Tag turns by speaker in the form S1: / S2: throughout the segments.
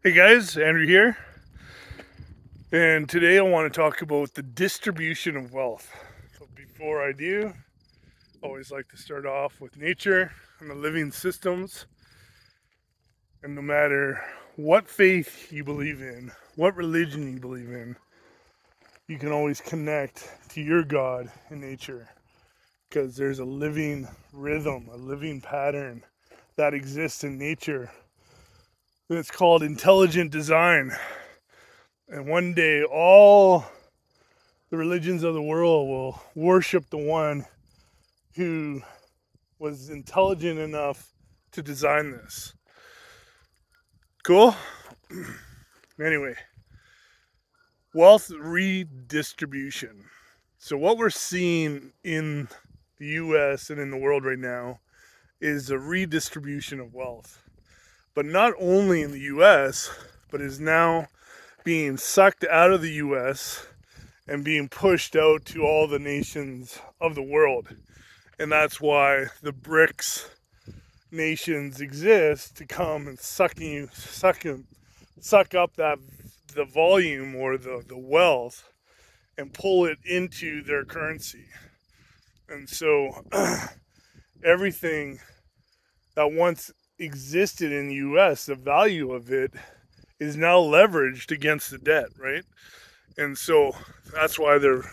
S1: Hey guys, Andrew here, and today I want to talk about the distribution of wealth. So before I do, I always like to start off with nature and the living systems. And no matter what faith you believe in, what religion you believe in, you can always connect to your God in nature because there's a living rhythm, a living pattern that exists in nature. It's called intelligent design. And one day, all the religions of the world will worship the one who was intelligent enough to design this. Cool? Anyway, wealth redistribution. So, what we're seeing in the US and in the world right now is a redistribution of wealth. But not only in the US, but is now being sucked out of the US and being pushed out to all the nations of the world. And that's why the BRICS nations exist, to come and suck up that the volume or the wealth and pull it into their currency. And so everything that once existed in the US, the value of it is now leveraged against the debt, right? And so that's why they're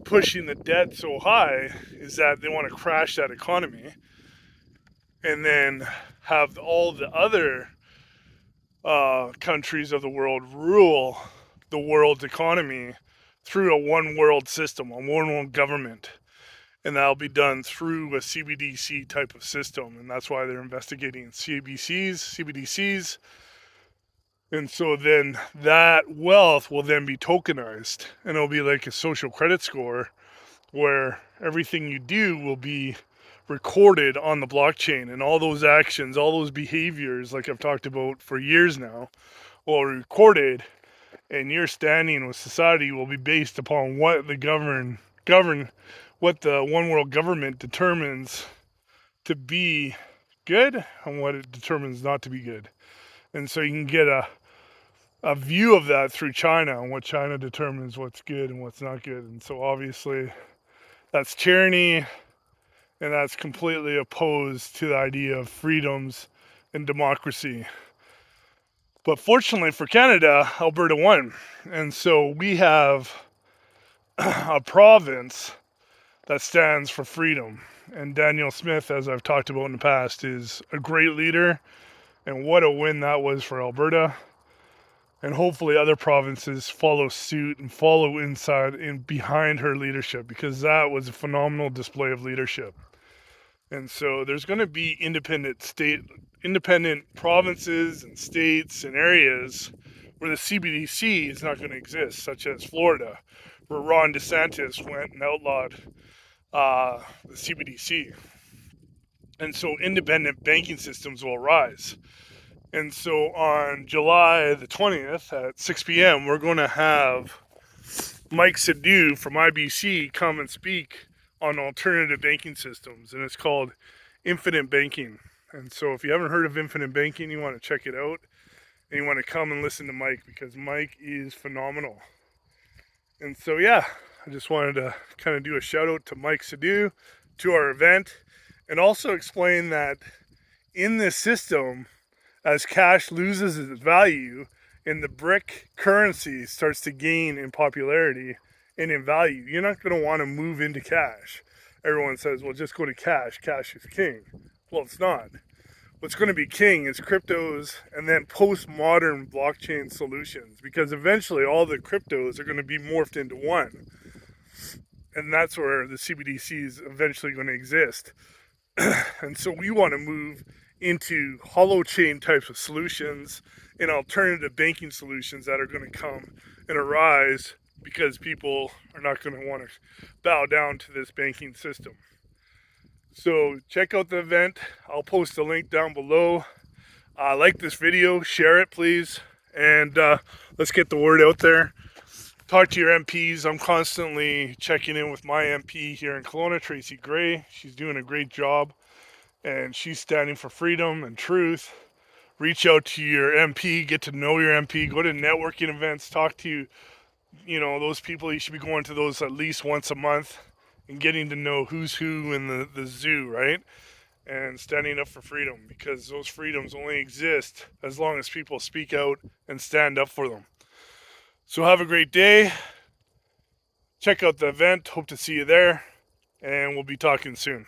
S1: pushing the debt so high, is that they want to crash that economy and then have all the other countries of the world rule the world's economy through a one world system, a one world government. And that'll be done through a CBDC type of system. And that's why they're investigating CBDCs. And so then that wealth will then be tokenized, and it'll be like a social credit score where everything you do will be recorded on the blockchain, and all those actions, all those behaviors, like I've talked about for years now, will be recorded, and your standing with society will be based upon what the what the one world government determines to be good and what it determines not to be good. And so you can get a view of that through China, and what China determines what's good and what's not good. And so obviously that's tyranny, and that's completely opposed to the idea of freedoms and democracy. But fortunately for Canada, Alberta won. And so we have a province that stands for freedom. And Daniel Smith, as I've talked about in the past, is a great leader. And what a win that was for Alberta. And hopefully other provinces follow suit and follow inside and behind her leadership, because that was a phenomenal display of leadership. And so there's going to be independent provinces and states and areas where the CBDC is not going to exist, such as Florida, where Ron DeSantis went and outlawed the CBDC. And so independent banking systems will arise. And so on July the 20th at 6 p.m., we're going to have Mike Sadu from IBC come and speak on alternative banking systems. And it's called Infinite Banking. And so if you haven't heard of Infinite Banking, you want to check it out. And you want to come and listen to Mike, because Mike is phenomenal. And so, yeah, I just wanted to kind of do a shout out to Mike Sadu, to our event, and also explain that in this system, as cash loses its value and the brick currency starts to gain in popularity and in value, you're not going to want to move into cash. Everyone says, well, just go to cash. Cash is king. Well, it's not. What's going to be king is cryptos and then postmodern blockchain solutions, because eventually all the cryptos are going to be morphed into one. And that's where the CBDC is eventually going to exist. And so we want to move into hollow chain types of solutions and alternative banking solutions that are going to come and arise, because people are not going to want to bow down to this banking system. So check out the event. I'll post a link down below. Like this video, share it please, and let's get the word out there. Talk to your MPs. I'm constantly checking in with my MP here in Kelowna, Tracy Gray. She's doing a great job, and she's standing for freedom and truth reach out to your MP, get to know your MP, go to networking events, talk to, those people. You should be going to those at least once a month and getting to know who's who in the zoo, right? And standing up for freedom, because those freedoms only exist as long as people speak out and stand up for them. So have a great day. Check out the event. Hope to see you there. And we'll be talking soon.